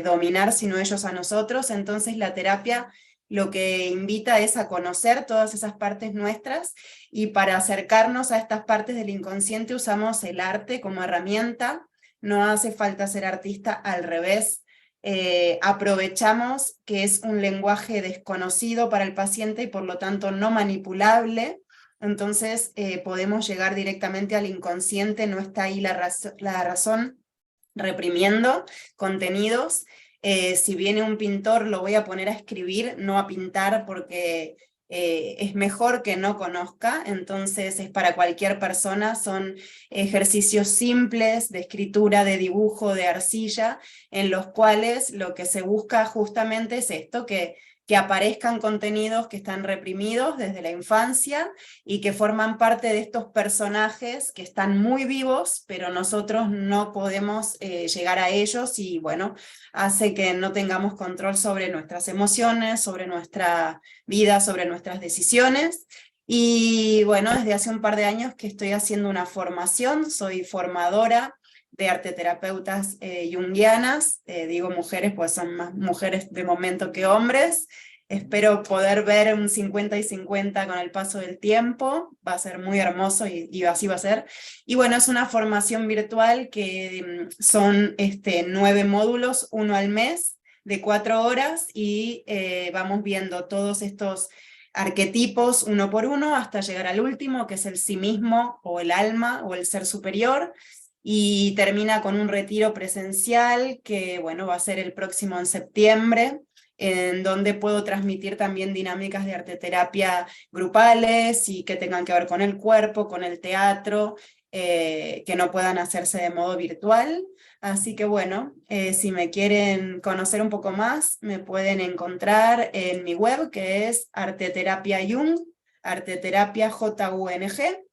dominar, sino ellos a nosotros. Entonces la terapia lo que invita es a conocer todas esas partes nuestras, y para acercarnos a estas partes del inconsciente usamos el arte como herramienta. No hace falta ser artista, al revés. Aprovechamos que es un lenguaje desconocido para el paciente y por lo tanto no manipulable. Entonces podemos llegar directamente al inconsciente, no está ahí la razón reprimiendo contenidos. Si viene un pintor, lo voy a poner a escribir, no a pintar, porque es mejor que no conozca. Entonces es para cualquier persona, son ejercicios simples de escritura, de dibujo, de arcilla, en los cuales lo que se busca justamente es esto, que aparezcan contenidos que están reprimidos desde la infancia y que forman parte de estos personajes que están muy vivos, pero nosotros no podemos llegar a ellos, y bueno, hace que no tengamos control sobre nuestras emociones, sobre nuestra vida, sobre nuestras decisiones. Y bueno, desde hace un par de años que estoy haciendo una formación, soy formadora de arteterapeutas junguianas, digo mujeres, pues son más mujeres de momento que hombres. Espero poder ver un 50 y 50 con el paso del tiempo, va a ser muy hermoso y así va a ser. Y bueno, es una formación virtual que son 9 módulos, uno al mes, de 4 horas, y vamos viendo todos estos arquetipos uno por uno hasta llegar al último, que es el sí mismo, o el alma, o el ser superior. Y termina con un retiro presencial que, bueno, va a ser el próximo en septiembre, en donde puedo transmitir también dinámicas de arteterapia grupales y que tengan que ver con el cuerpo, con el teatro, que no puedan hacerse de modo virtual. Así que bueno, si me quieren conocer un poco más, me pueden encontrar en mi web, que es Arteterapia Jung, Arteterapia JUNG,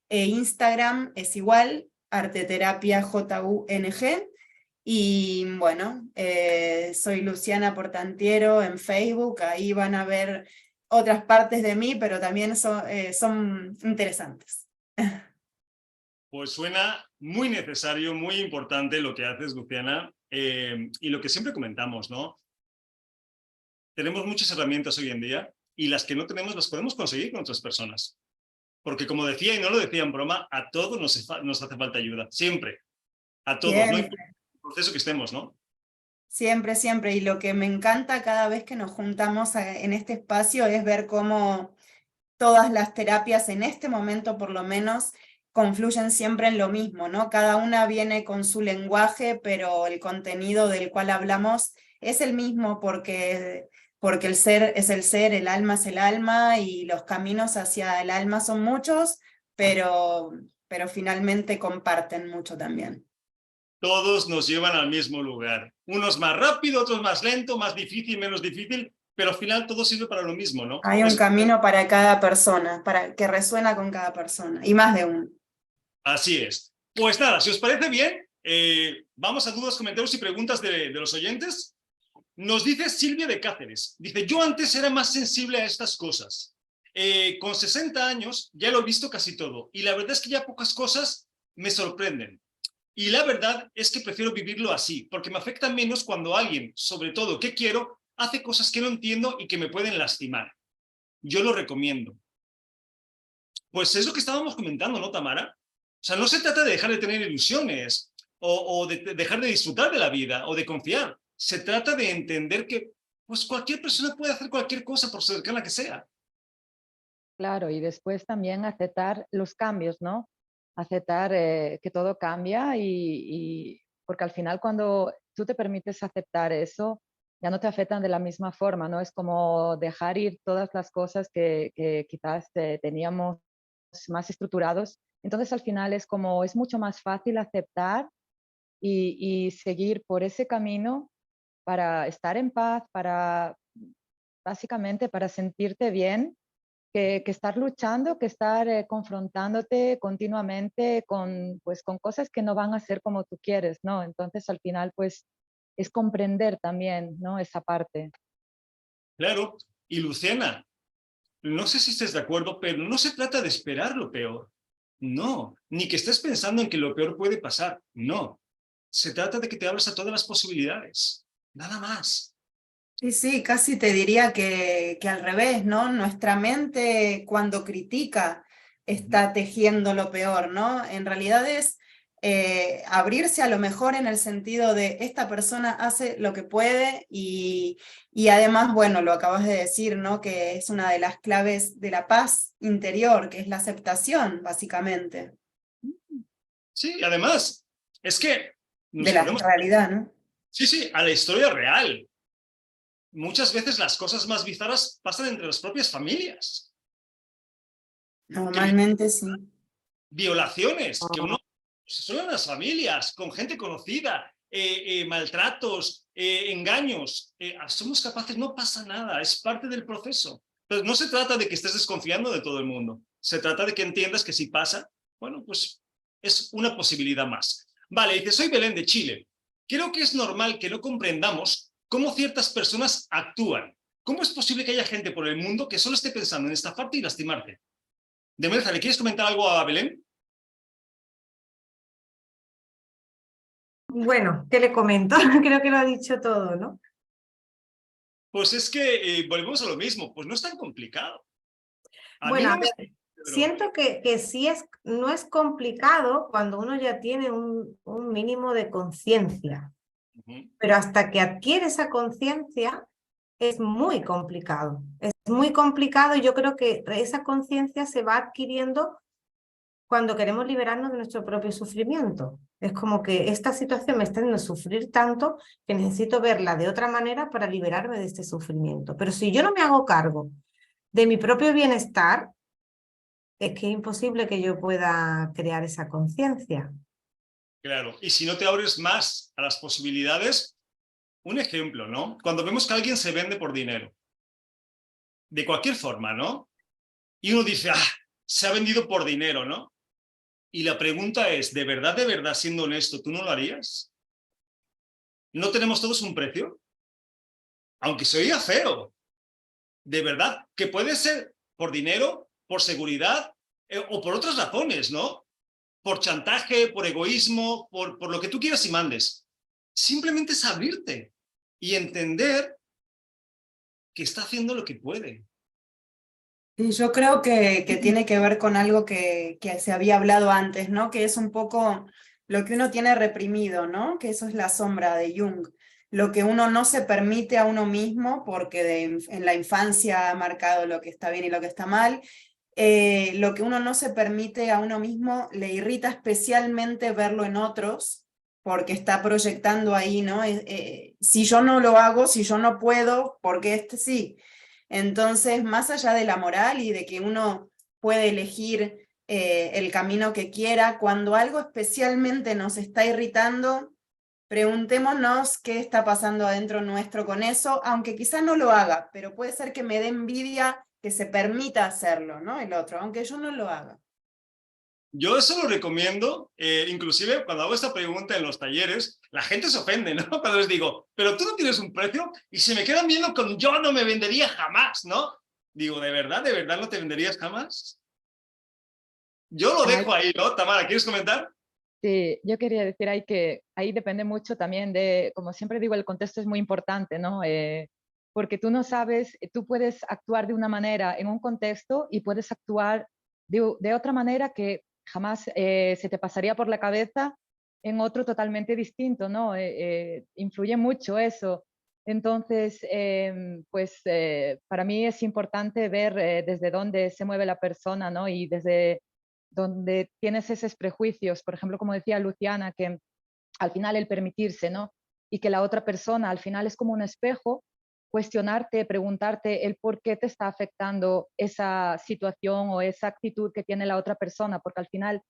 Instagram es igual, Arteterapia JUNG, y bueno, soy Luciana Portantiero en Facebook, ahí van a ver otras partes de mí, pero también son interesantes. Pues suena muy necesario, muy importante lo que haces, Luciana, y lo que siempre comentamos, ¿no? Tenemos muchas herramientas hoy en día, y las que no tenemos las podemos conseguir con otras personas. Porque como decía, y no lo decía en broma, a todos nos hace falta ayuda, siempre, a todos, no importa el proceso que estemos, ¿no? Siempre, siempre, y lo que me encanta cada vez que nos juntamos en este espacio es ver cómo todas las terapias en este momento por lo menos confluyen siempre en lo mismo, ¿no? Cada una viene con su lenguaje, pero el contenido del cual hablamos es el mismo, porque el ser es el ser, el alma es el alma, y los caminos hacia el alma son muchos, pero finalmente comparten mucho también. Todos nos llevan al mismo lugar. Unos más rápido, otros más lento, más difícil, menos difícil, pero al final todo sirve para lo mismo, ¿no? Hay un camino para cada persona, que resuena con cada persona, y más de uno. Así es. Pues nada, si os parece bien, vamos a dudas, comentarios y preguntas de los oyentes. Nos dice Silvia de Cáceres. Dice, yo antes era más sensible a estas cosas. Con 60 años ya lo he visto casi todo y la verdad es que ya pocas cosas me sorprenden. Y la verdad es que prefiero vivirlo así, porque me afecta menos cuando alguien, sobre todo que quiero, hace cosas que no entiendo y que me pueden lastimar. Yo lo recomiendo. Pues es lo que estábamos comentando, ¿no, Tamara? O sea, no se trata de dejar de tener ilusiones o de dejar de disfrutar de la vida o de confiar. Se trata de entender que pues cualquier persona puede hacer cualquier cosa por cercana que sea. Claro, y después también aceptar los cambios, ¿no? Aceptar que todo cambia porque al final cuando tú te permites aceptar eso, ya no te afectan de la misma forma, ¿no? Es como dejar ir todas las cosas que quizás teníamos más estructurados. Entonces al final es como, es mucho más fácil aceptar y seguir por ese camino para estar en paz, para básicamente para sentirte bien que estar luchando, que estar confrontándote continuamente pues, con cosas que no van a ser como tú quieres, ¿no? Entonces, al final, pues, es comprender también, ¿no? Esa parte. Claro. Y Luciana, no sé si estés de acuerdo, pero no se trata de esperar lo peor. No, ni que estés pensando en que lo peor puede pasar. No. Se trata de que te abras a todas las posibilidades. Nada más. Sí, sí, casi te diría que al revés, ¿no? Nuestra mente cuando critica está tejiendo lo peor, ¿no? En realidad es abrirse a lo mejor en el sentido de esta persona hace lo que puede y además, bueno, lo acabas de decir, ¿no? Que es una de las claves de la paz interior, que es la aceptación, básicamente, Sí, además, es que nos de la ponemos, realidad, ¿no? sí, sí, a la historia real. Muchas veces las cosas más bizarras pasan entre las propias familias. Normalmente sí. Violaciones, que uno son en las familias, con gente conocida, maltratos, engaños. Somos capaces, no pasa nada, es parte del proceso. Pero no se trata de que estés desconfiando de todo el mundo. Se trata de que entiendas que si pasa, bueno, pues es una posibilidad más. Vale, dice, soy Belén de Chile. Creo que es normal que no comprendamos cómo ciertas personas actúan. ¿Cómo es posible que haya gente por el mundo que solo esté pensando en estafarte y lastimarte? Demelza, ¿le quieres comentar algo a Belén? Bueno, ¿qué le comento? Creo que lo ha dicho todo, ¿no? Pues es que volvemos a lo mismo, pues no es tan complicado. A mí Bueno, no a me... ver, Pero... siento que sí no es complicado cuando uno ya tiene un mínimo de conciencia, pero hasta que adquiere esa conciencia es muy complicado. Es muy complicado y yo creo que esa conciencia se va adquiriendo cuando queremos liberarnos de nuestro propio sufrimiento. Es como que esta situación me está haciendo sufrir tanto que necesito verla de otra manera para liberarme de este sufrimiento. Pero si yo no me hago cargo de mi propio bienestar, es que es imposible que yo pueda crear esa conciencia. Claro, y si no te abres más a las posibilidades, un ejemplo, ¿no? Cuando vemos que alguien se vende por dinero, de cualquier forma, ¿no? Y uno dice, ah, se ha vendido por dinero, ¿no? Y la pregunta es, de verdad, siendo honesto, ¿tú no lo harías? ¿No tenemos todos un precio? Aunque se oiga feo, de verdad, que puede ser por dinero, por seguridad o por otras razones, ¿no? Por chantaje, por egoísmo, por lo que tú quieras y mandes. Simplemente es abrirte y entender que está haciendo lo que puede. Y yo creo que tiene que ver con algo que se había hablado antes, ¿no? Que es un poco lo que uno tiene reprimido, ¿no? Que eso es la sombra de Jung. Lo que uno no se permite a uno mismo porque en la infancia ha marcado lo que está bien y lo que está mal. Lo que uno no se permite a uno mismo le irrita especialmente verlo en otros porque está proyectando ahí, ¿no? Si yo no lo hago, si yo no puedo, porque este sí. Entonces, más allá de la moral y de que uno puede elegir el camino que quiera, cuando algo especialmente nos está irritando, preguntémonos qué está pasando adentro nuestro con eso, aunque quizá no lo haga, pero puede ser que me dé envidia que se permita hacerlo, ¿no? El otro, aunque yo no lo haga. Yo eso lo recomiendo, inclusive cuando hago esta pregunta en los talleres, la gente se ofende, ¿no? Cuando les digo, pero tú no tienes un precio y se me quedan viendo con yo no me vendería jamás, ¿no? Digo, ¿de verdad no te venderías jamás? Yo lo Ay, dejo ahí, ¿no? Tamara, ¿quieres comentar? sí, yo quería decir ahí que ahí depende mucho también de, como siempre digo, el contexto es muy importante, ¿no? Porque tú no sabes, tú puedes actuar de una manera en un contexto y puedes actuar de otra manera que jamás se te pasaría por la cabeza en otro totalmente distinto, ¿no? Influye mucho eso. Entonces, pues para mí es importante ver desde dónde se mueve la persona, ¿no? Y desde donde tienes esos prejuicios, por ejemplo, como decía Luciana, que al final el permitirse, ¿no? Y que la otra persona al final es como un espejo, cuestionarte, preguntarte el por qué te está afectando esa situación o esa actitud que tiene la otra persona, porque al final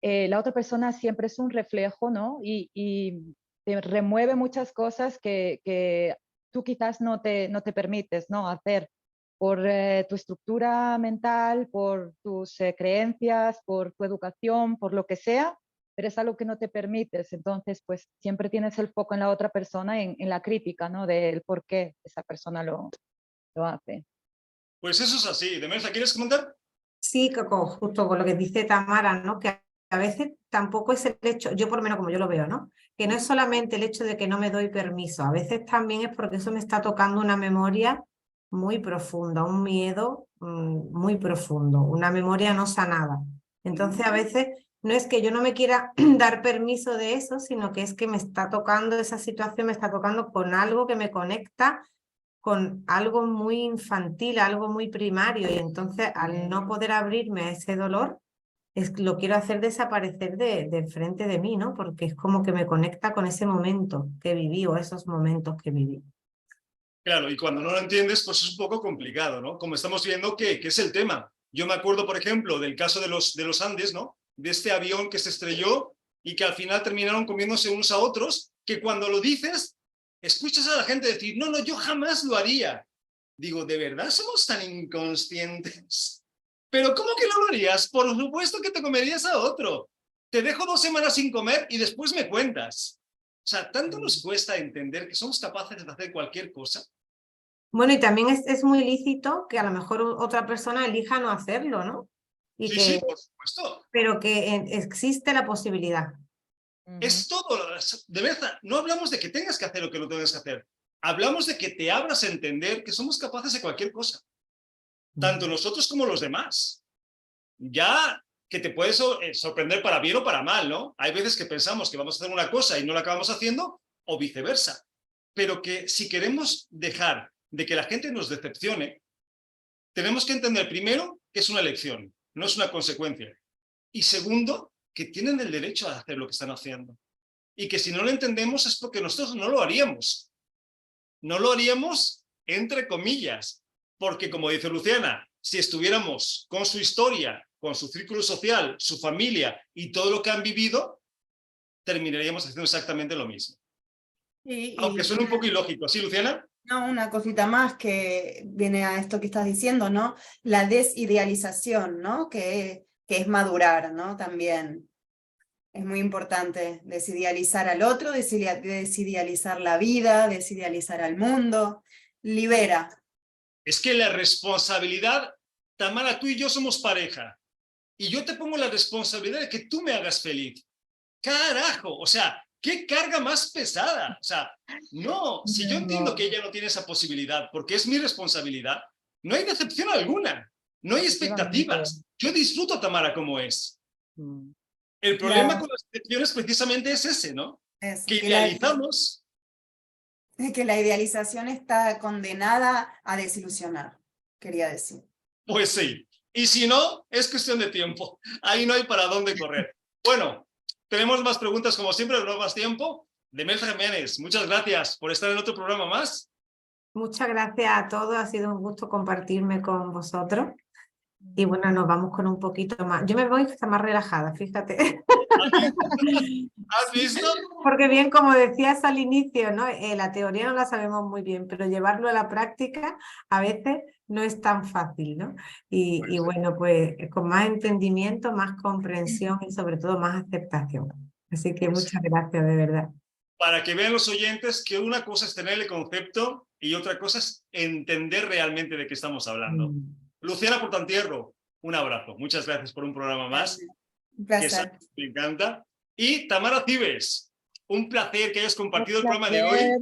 la otra persona siempre es un reflejo, ¿no? Y te remueve muchas cosas que tú quizás no te permites, ¿no? Hacer por tu estructura mental, por tus creencias, por tu educación, por lo que sea, pero es algo que no te permites. Entonces, pues siempre tienes el foco en la otra persona, en la crítica, ¿no? Del por qué esa persona lo hace. Pues eso es así. Demelza, ¿quieres comentar? Sí, justo con lo que dice Tamara, ¿no? Que a veces tampoco es el hecho, yo por lo menos como yo lo veo, ¿no? Que no es solamente el hecho de que no me doy permiso, a veces también es porque eso me está tocando una memoria muy profunda, un miedo muy profundo, una memoria no sanada. Entonces a veces no es que yo no me quiera dar permiso de eso, sino que es que me está tocando esa situación, me está tocando con algo que me conecta con algo muy infantil, algo muy primario, y entonces al no poder abrirme a ese dolor, lo quiero hacer desaparecer de frente de mí, ¿no? Porque es como que me conecta con ese momento que viví o esos momentos que viví. Claro, y cuando no lo entiendes, pues es un poco complicado, ¿no? Como estamos viendo que es el tema. Yo me acuerdo, por ejemplo, del caso de los Andes, ¿no? De este avión que se estrelló y que al final terminaron comiéndose unos a otros, que cuando lo dices, escuchas a la gente decir, no, yo jamás lo haría. Digo, ¿de verdad somos tan inconscientes? ¿Pero cómo que no lo harías? Por supuesto que te comerías a otro. Te dejo 2 semanas sin comer y después me cuentas. O sea, tanto nos cuesta entender que somos capaces de hacer cualquier cosa. Bueno, y también es muy lícito que a lo mejor otra persona elija no hacerlo, ¿no? Y Sí, que, sí, por supuesto. pero que existe la posibilidad. Es todo. De verdad, no hablamos de que tengas que hacer o que no tengas que hacer. Hablamos de que te abras a entender que somos capaces de cualquier cosa. Tanto nosotros como los demás. Ya que te puede sorprender para bien o para mal, ¿no? Hay veces que pensamos que vamos a hacer una cosa y no la acabamos haciendo, o viceversa. Pero que si queremos dejar de que la gente nos decepcione, tenemos que entender primero que es una elección, no es una consecuencia. Y segundo, que tienen el derecho a hacer lo que están haciendo. Y que si no lo entendemos es porque nosotros no lo haríamos. No lo haríamos entre comillas. Porque como dice Luciana, si estuviéramos con su historia, con su círculo social, su familia y todo lo que han vivido, terminaríamos haciendo exactamente lo mismo. Aunque suene un poco ilógico. ¿Sí, Luciana? No, una cosita más que viene a esto que estás diciendo, ¿no? La desidealización, ¿no? Que es madurar, ¿no? También es muy importante desidealizar al otro, desidealizar la vida, desidealizar al mundo. Libera. Es que la responsabilidad, Tamara, tú y yo somos pareja. Y yo te pongo la responsabilidad de que tú me hagas feliz. Carajo, o sea, ¿qué carga más pesada? O sea, no, si yo entiendo que ella no tiene esa posibilidad porque es mi responsabilidad, no hay decepción alguna, no hay expectativas. Yo disfruto a Tamara como es. El problema con las decepciones precisamente es ese, ¿no? Que idealizamos. Que la idealización está condenada a desilusionar, quería decir. Pues sí, y si no, es cuestión de tiempo. Ahí no hay para dónde correr. Bueno, tenemos más preguntas como siempre, pero no más tiempo. Demelza Jiménez, muchas gracias por estar en otro programa más. Muchas gracias a todos, ha sido un gusto compartirme con vosotros. Y bueno, nos vamos con un poquito más. Yo me voy hasta más relajada, fíjate. ¿Has visto? Porque bien, como decías al inicio, ¿no? La teoría no la sabemos muy bien, pero llevarlo a la práctica a veces no es tan fácil, ¿no? Y bueno, pues con más entendimiento, más comprensión y sobre todo más aceptación. Así que muchas gracias, de verdad. Para que vean los oyentes que una cosa es tener el concepto y otra cosa es entender realmente de qué estamos hablando. Luciana Portantierro, un abrazo. Muchas gracias por un programa más. Un Que placer. me encanta. Y Tamara Cibes, un placer que hayas compartido el Un programa de hoy. placer.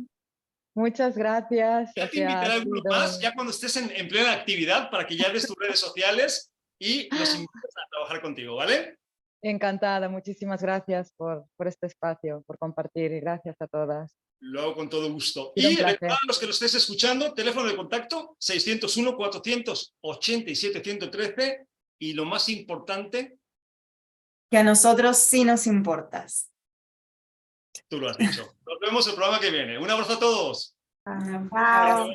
Muchas gracias. Ya O te sea, invitaré ha alguno sido más, ya cuando estés en plena actividad, para que ya des tus redes sociales y nos invites a trabajar contigo, ¿vale? encantada. Muchísimas gracias por este espacio, por compartir y gracias a todas. Lo hago con todo gusto. Ha sido un Y placer. recordad a los que lo estés escuchando, teléfono de contacto 601-487-113 y lo más importante, Que a nosotros sí nos importas. tú lo has dicho. Nos vemos el programa que viene. Un abrazo a todos. Chao. Abrazo.